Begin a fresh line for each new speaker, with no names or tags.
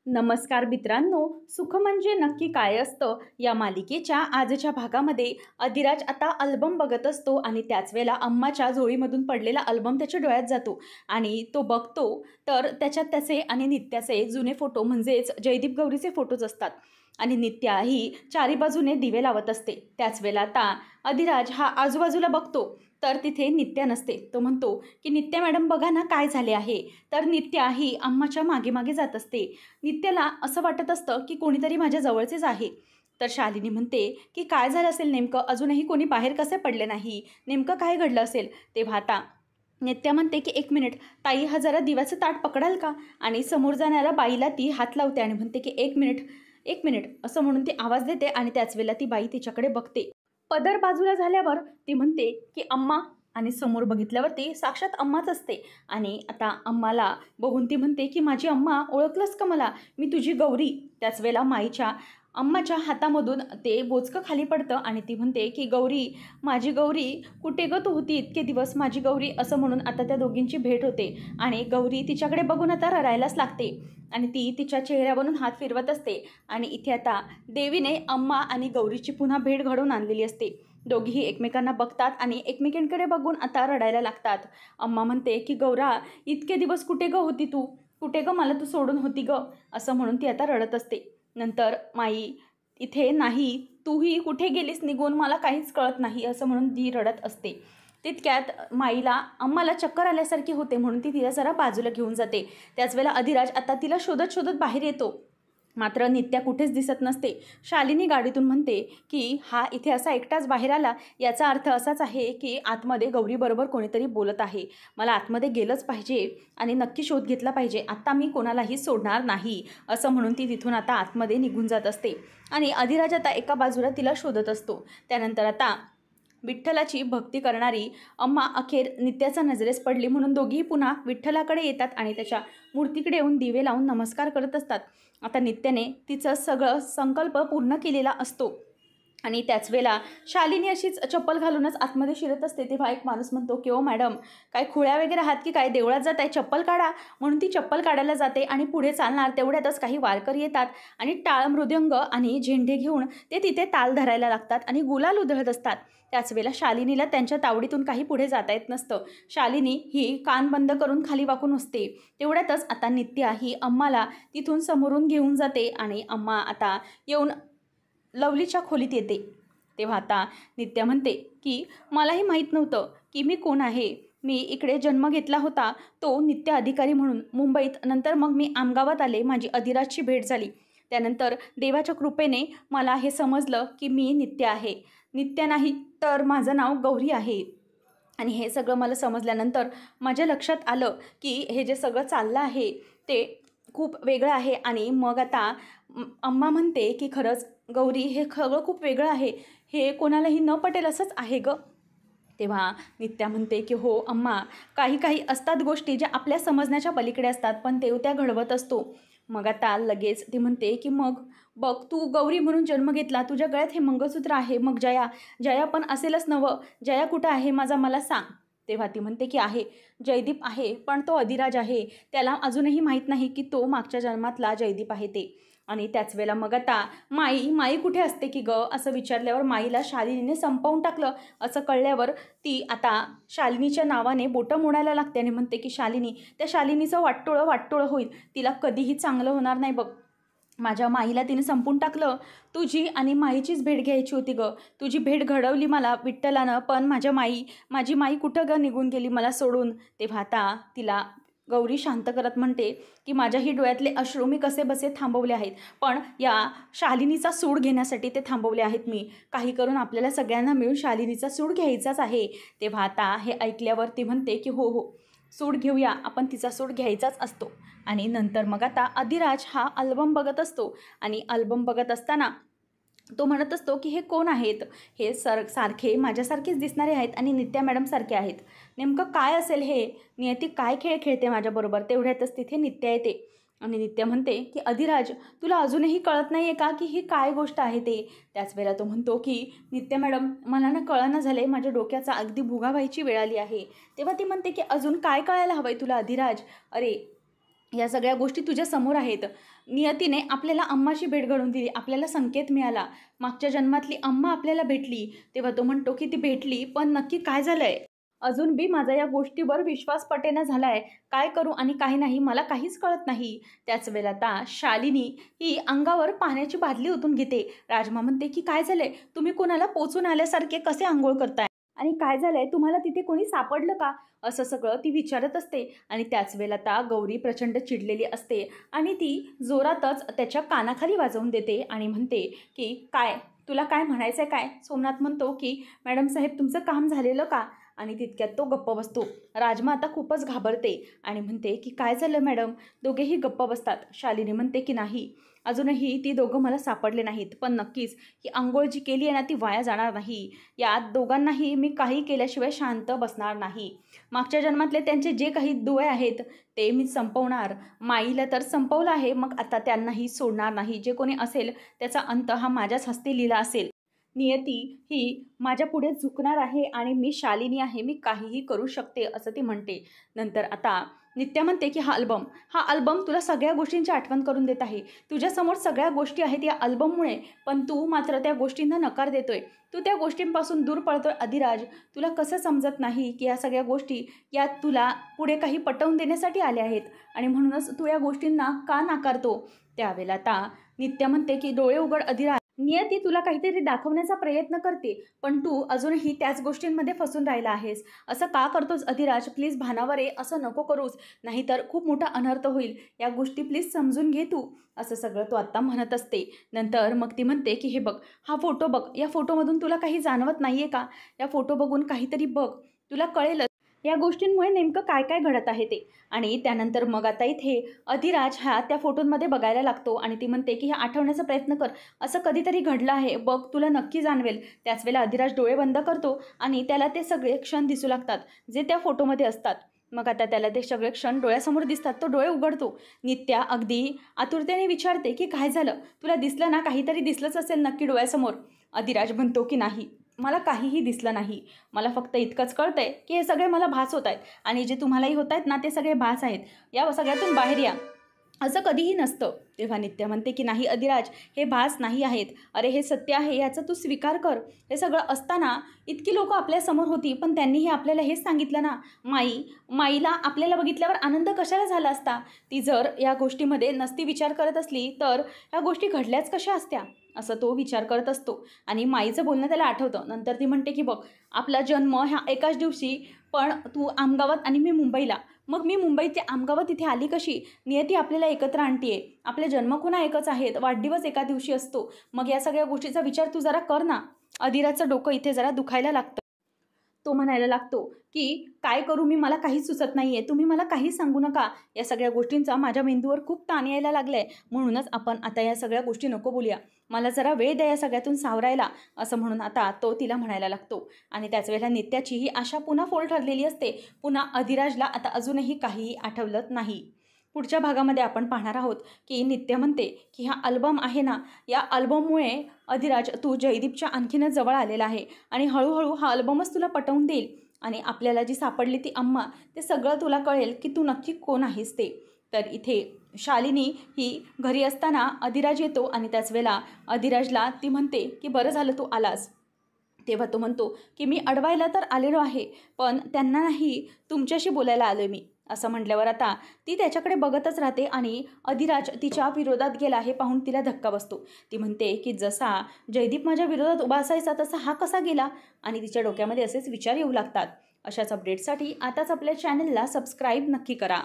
नमस्कार मित्रांनो, सुख म्हणजे नक्की काय असतं या मालिकेच्या आजच्या भागामध्ये अधिराज आता अल्बम बघत असतो आणि त्याच वेळेला अम्माच्या झोळीमधून पडलेला अल्बम त्याच्या डोळ्यात जातो आणि तो बघतो तर त्याच्यात त्याचे आणि नित्याचे जुने फोटो म्हणजेच जयदीप गौरीचे फोटोज असतात आणि नित्या ही चारी बाजूने दिवे लावत असते. त्याच वेळेला आता अधिराज हा आजूबाजूला बघतो तर तिथे नित्या नसते. तो म्हणतो की नित्या मॅडम बघा ना काय झाले आहे. तर नित्या ही अम्माच्या मागे मागे जात असते. नित्याला असं वाटत असतं की कोणीतरी माझ्या जवळचेच आहे. तर शालिनी म्हणते की काय झालं असेल नेमकं, अजूनही कोणी बाहेर कसे पडले नाही, नेमकं काय घडलं असेल. तेव्हा आता नित्या म्हणते की एक मिनिट ताई, हा जरा दिव्याचं ताट पकडाल का. आणि समोर जाणाऱ्या बाईला ती हात लावते आणि म्हणते की एक मिनिट एक मिनिट असं म्हणून ती आवाज देते आणि त्याच वेळेला ती बाई तिच्याकडे बघते. पदर बाजूला झाल्यावर ती म्हणते की अम्मा, आणि समोर बघितल्यावरती साक्षात अम्माच असते. आणि आता अम्माला बघून ती म्हणते की माझी अम्मा, ओळखलंस का मला, मी तुझी गौरी. त्याच वेळेला माईच्या अम्माच्या हातामधून ते बोचकं खाली पडतं आणि ती म्हणते की गौरी, माझी गौरी, कुठे गं तू होती इतके दिवस माझी गौरी. असं म्हणून आता त्या दोघींची भेट होते आणि गौरी तिच्याकडे बघून आता रडायलाच लागते आणि ती तिच्या चेहऱ्यावरून हात फिरवत असते. आणि इथे आता देवीने अम्मा आणि गौरीची पुन्हा भेट घडवून आणलेली असते. दोघीही एकमेकांना बघतात आणि एकमेकांकडे बघून आता रडायला लागतात. अम्मा म्हणते की गौरा, इतके दिवस कुठे गं होती तू, कुठे गं मला तू सोडून होती गं. असं म्हणून ती आता रडत असते. नंतर माई, इथे नाही, तूही कुठे गेलीस निघून, मला काहीच कळत नाही, असं म्हणून ती रडत असते. तितक्यात माईला अम्माला चक्कर आल्यासारखी होते म्हणून ती तिला जरा बाजूला घेऊन जाते. त्याच वेळेला अधिराज आता तिला शोधत शोधत बाहेर येतो. मात्र नित्या कुठेच दिसत नसते. शालिनी गाडीतून म्हणते की हा इथे असा एकटाच बाहेर आला, याचा अर्थ असाच आहे की आतमध्ये गौरीबरोबर कोणीतरी बोलत आहे. मला आतमध्ये गेलंच पाहिजे आणि नक्की शोध घेतला पाहिजे. आत्ता मी कोणालाही सोडणार नाही. असं म्हणून ती तिथून आता आतमध्ये निघून जात असते आणि अधिराज आता एका बाजूला तिला शोधत असतो. त्यानंतर आता विठ्ठलाची भक्ती करणारी अम्मा अखेर नित्याच्या नजरेस पडली म्हणून दोघीही पुन्हा विठ्ठलाकडे येतात आणि त्याच्या मूर्तीकडे येऊन दिवे लावून नमस्कार करत असतात. आता नित्याने तिचं सगळं संकल्प पूर्ण केलेला असतो आणि त्याच वेळेला शालिनी अशीच चप्पल घालूनच आतमध्ये शिरत असते. तेव्हा एक माणूस म्हणतो की ओ मॅडम, काय खुळ्या वगैरे आहात की काय, देवळात जात आहे, चप्पल काढा. म्हणून ती चप्पल काढायला जाते आणि पुढे चालणार तेवढ्यातच काही वारकरी येतात आणि टाळ मृदंग आणि झेंडे घेऊन ते तिथे ताल धरायला लागतात आणि गुलाल उधळत असतात. त्याच वेळेला शालिनीला त्यांच्या तावडीतून काही पुढे जाता येत नसतं. शालिनी ही कान बंद करून खाली वाकून असते. तेवढ्यातच आता नित्या ही अम्माला तिथून समोरून घेऊन जाते आणि अम्मा आता येऊन लवलीच्या खोलीत येते. तेव्हा आता नित्या म्हणते की मलाही माहीत नव्हतं की मी कोण आहे. मी इकडे जन्म घेतला होता तो नित्य अधिकारी म्हणून मुंबईत. नंतर मग मी आमगावात आले, माझी अधिराजची भेट झाली. त्यानंतर देवाच्या कृपेने मला हे समजलं की मी नित्य आहे. नित्य नाही तर माझं नाव गौरी आहे. आणि हे सगळं मला समजल्यानंतर माझ्या लक्षात आलं की हे जे सगळं चाललं आहे ते खूप वेगळं आहे. आणि मग आता अम्मा म्हणते की खरंच गौरी, हे सगळं खूप वेगळं आहे, हे कोणालाही न पटेल असंच आहे गं. तेव्हा नित्या म्हणते की हो अम्मा, काही काही असतात गोष्टी ज्या आपल्या समजण्याच्या पलीकडे असतात, पण देव त्या घडवत असतो. मग आता लगेच ती म्हणते की मग बघ, तू गौरी म्हणून जन्म घेतला, तुझ्या गळ्यात हे मंगळसूत्र आहे, मग जया, जया पण असेलच नवं, जया कुठं आहे माझा, मला सांग. तेव्हा ती म्हणते की आहे, जयदीप आहे, पण तो अधिराज आहे, त्याला अजूनही माहीत नाही की तो मागच्या जन्मातला जयदीप आहे ते. आणि त्याच वेळेला मग आता माई, माई कुठे असते की गं, असं विचारल्यावर माईला शालिनीने संपवून टाकलं असं कळल्यावर ती आता शालिनीच्या नावाने बोटं मोडायला लागते आणि म्हणते की शालिनी, त्या शालिनीचं वाटोळं वाटोळं होईल, तिला कधीही चांगलं होणार नाही बघ. माझ्या माईला तिने संपून टाकलं. तुझी आणि माईचीच भेट घ्यायची होती गं, तुझी भेट घडवली मला विठ्ठलानं, पण माझी माई कुठं गं निघून गेली मला सोडून. तेव्हा आता तिला गौरी शांत करत म्हणते की माझ्याही डोळ्यातले अश्रू मी कसे बसे थांबवले आहेत, पण या शालिनीचा सूड घेण्यासाठी ते थांबवले आहेत मी. काही करून आपल्याला सगळ्यांना मिळून शालिनीचा सूड घ्यायचाच आहे. तेव्हा आता हे ऐकल्यावर ती म्हणते की हो हो, सूड घेऊया आपण, तिचा सूड घ्यायचाच असतो. आणि नंतर मग आता अधिराज हा अल्बम बघत असतो आणि अल्बम बघत असताना तो म्हणत असतो की हे कोण आहेत, हे सारखे माझ्यासारखेच दिसणारे आहेत आणि नित्या मॅडम सारखे आहेत, नेमकं काय असेल हे, नियती काय खेळ खेळते माझ्याबरोबर. तेवढ्यातच तिथे नित्या येते आणि नित्या म्हणते की अधिराज, तुला अजूनही कळत नाही आहे का की ही काय गोष्ट आहे ते. त्याच वेळेला तो म्हणतो की नित्या मॅडम, मला ना कळना झालं आहे, माझ्या डोक्याचा अगदी भुगा व्हायची वेळ आली आहे. तेव्हा ती म्हणते की अजून काय कळायला हवं आहे तुला अधिराज. अरे या सगळ्या गोष्टी तुझ्या समोर आहेत. नियतीने आपल्याला अम्माशी भेट घडवून दिली, आपल्याला संकेत मिळाला. मागच्या जन्मातली अम्मा आपल्याला भेटली. तेव्हा तो म्हणतो की ती भेटली, पण नक्की काय झालंय? अजून बी माझा या गोष्टीवर विश्वास पटेना झालाय. काय करू आणि काही नाही, मला काहीच कळत नाही. त्याच वेळेला आता शालिनी ही अंगावर पाण्याची बादली ओतून घेते. राजमा म्हणते की काय झालंय? तुम्ही कोणाला पोचून आल्यासारखे कसे अंघोळ करताय? आणि काय झालंय? तुम्हाला तिथे कोणी सापडलं का? असं सगळं ती विचारत असते. आणि त्याच वेळेला आता गौरी प्रचंड चिडलेली असते आणि ती जोरातच त्याच्या कानाखाली वाजवून देते आणि म्हणते की काय, तुला काय म्हणायचंय काय? सोमनाथ म्हणतो की मॅडम साहेब, तुमचं काम झालेलं का? आणि तितक्यात तो गप्प बसतो. राजमा आता खूपच घाबरते आणि म्हणते की काय झालं मॅडम? दोघेही गप्प बसतात. शालिनी म्हणते की नाही, अजूनही ती दोघं मला सापडले नाहीत, पण नक्कीच ही अंघोळ जी केली आहे ना ती वाया जाणार नाही. या दोघांनाही मी काही केल्याशिवाय शांत बसणार नाही. मागच्या जन्मातले त्यांचे जे काही दुवे आहेत ते मी संपवणार. माईला तर संपवलं आहे, मग आता त्यांनाही सोडणार नाही. जे कोणी असेल त्याचा अंत हा माझ्याच हस्ते लिहिला असेल. नियती ही माझ्या पुढे झुकणार आहे आणि मी शालिनी आहे, मी काहीही करू शकते असं ती म्हणते. नंतर आता नित्या म्हणते की हा अल्बम तुला सगळ्या गोष्टींची आठवण करून देत आहे. तुझ्यासमोर सगळ्या गोष्टी आहेत या अल्बममुळे, पण तू मात्र त्या गोष्टींना नकार देतोय. तू त्या गोष्टींपासून दूर पळतोय. अधिराज, तुला कसं समजत नाही की या सगळ्या गोष्टी या तुला पुढे काही पटवून देण्यासाठी आल्या आहेत आणि म्हणूनच तू या गोष्टींना का नाकारतो? त्यावेळेला आता नित्या म्हणते की डोळे उघड अधिराज. नियती तुला काहीतरी दाखवण्याचा प्रयत्न करते, पण तू अजूनही त्याच गोष्टींमध्ये फसून राहिला आहेस. असं का करतोस अधिराज? प्लीज भानावर ये, असं नको करूस, नाहीतर खूप मोठा अनर्थ होईल. या गोष्टी प्लीज समजून घे तू. असं सगळं तो आत्ता म्हणत असते. नंतर मग ती म्हणते की हे बघ, हा फोटो बघ. या फोटोमधून तुला काही जाणवत नाहीये का? या फोटो बघून काहीतरी बघ, तुला कळेलच या गोष्टींमुळे नेमकं काय काय घडत आहे ते. आणि त्यानंतर मग आता इथे अधिराज हा त्या फोटोंमध्ये बघायला लागतो आणि ती म्हणते की हे आठवण्याचा प्रयत्न कर, असं कधीतरी घडलं आहे बघ, तुला नक्की जाणवेल. त्याच वेळेला अधिराज डोळे बंद करतो आणि त्याला ते सगळे क्षण दिसू लागतात जे त्या फोटोमध्ये असतात. मग आता त्याला ते सगळे क्षण डोळ्यासमोर दिसतात. तो डोळे उघडतो. नित्या अगदी आतुरतेने विचारते की काय झालं? तुला दिसलं ना? काहीतरी दिसलंच असेल नक्की डोळ्यासमोर. अधिराज म्हणतो की नाही, मला काहीही दिसलं नाही. मला फक्त इतकंच कळतंय की हे सगळे मला भास होत आहेत आणि जे तुम्हालाही होत आहेत ना ते सगळे भास आहेत. या सगळ्यातून बाहेर या. असं कधीही नसतं. तेव्हा नित्या म्हणते की नाही अधिराज, हे भास नाही आहेत. अरे हे सत्य आहे, याचा तू स्वीकार कर. हे सगळं असताना इतकी लोकं आपल्यासमोर होती, पण त्यांनीही आपल्याला हेच सांगितलं ना, माईला आपल्याला बघितल्यावर आनंद कशाला झाला असता? ती जर या गोष्टीमध्ये नसती विचार करत असली तर ह्या गोष्टी घडल्याच कशा असत्या? असं तो विचार करत असतो आणि माईचं बोलणं त्याला आठवतं. नंतर ती म्हणते की बघ, आपला जन्म ह्या एकाच दिवशी, पण तू आमगावात आणि मी मुंबईला. मग मी मुंबईत ते आमगावात इथे आली कशी? नियती आपल्याला एकत्र आणतीये. आपले जन्मखुणा एकच आहेत, वाढदिवस एका दिवशी असतो. मग या सगळ्या गोष्टीचा विचार तू जरा कर ना. अधिराजचं डोकं इथे जरा दुखायला लागतं. तो म्हणायला लागतो की काय करू मी? मला काहीच सुचत नाहीये. तुम्ही मला काहीच सांगू नका. या सगळ्या गोष्टींचा माझ्या मेंदूवर खूप ताण यायला लागलाय. म्हणूनच आपण आता या सगळ्या गोष्टी नको बोलूया. मला जरा वेळ द्या या सगळ्यातून सावरायला. असं म्हणून आता तो तिला म्हणायला लागतो. आणि त्याच वेळेला नित्याची ही आशा पुन्हा फोल ठरलेली असते. पुन्हा अधिराजला आता अजूनही काहीही आठवलं नाही. पुढच्या भागामध्ये आपण पाहणार आहोत की नित्या म्हणते की हा अल्बम आहे ना, या अल्बममुळे अधिराज तू जयदीपच्या आणखीनच जवळ आलेला आहे आणि हळूहळू हा अल्बमच तुला पटवून देईल आणि आपल्याला जी सापडली ती अम्मा, ते सगळं तुला कळेल की तू नक्की कोण आहेस ते. तर इथे शालिनी ही घरी असताना अधिराज येतो आणि त्याच वेळेला अधिराजला ती म्हणते की बरं झालं तू आलास. तेव्हा तो म्हणतो की मी अडवायला तर आलेलो आहे, पण त्यांना नाही, तुमच्याशी बोलायला आलो मी. असं म्हटल्यावर आता ती त्याच्याकडे बघतच राहते आणि अधिराज तिच्या विरोधात गेला हे पाहून तिला धक्का बसतो. ती म्हणते की जसा जयदीप माझ्या विरोधात उभा असायचा तसा हा कसा गेला? आणि तिच्या डोक्यामध्ये असेच विचार येऊ लागतात. अशाच अपडेट्ससाठी आताच आपल्या चॅनलला सबस्क्राईब नक्की करा.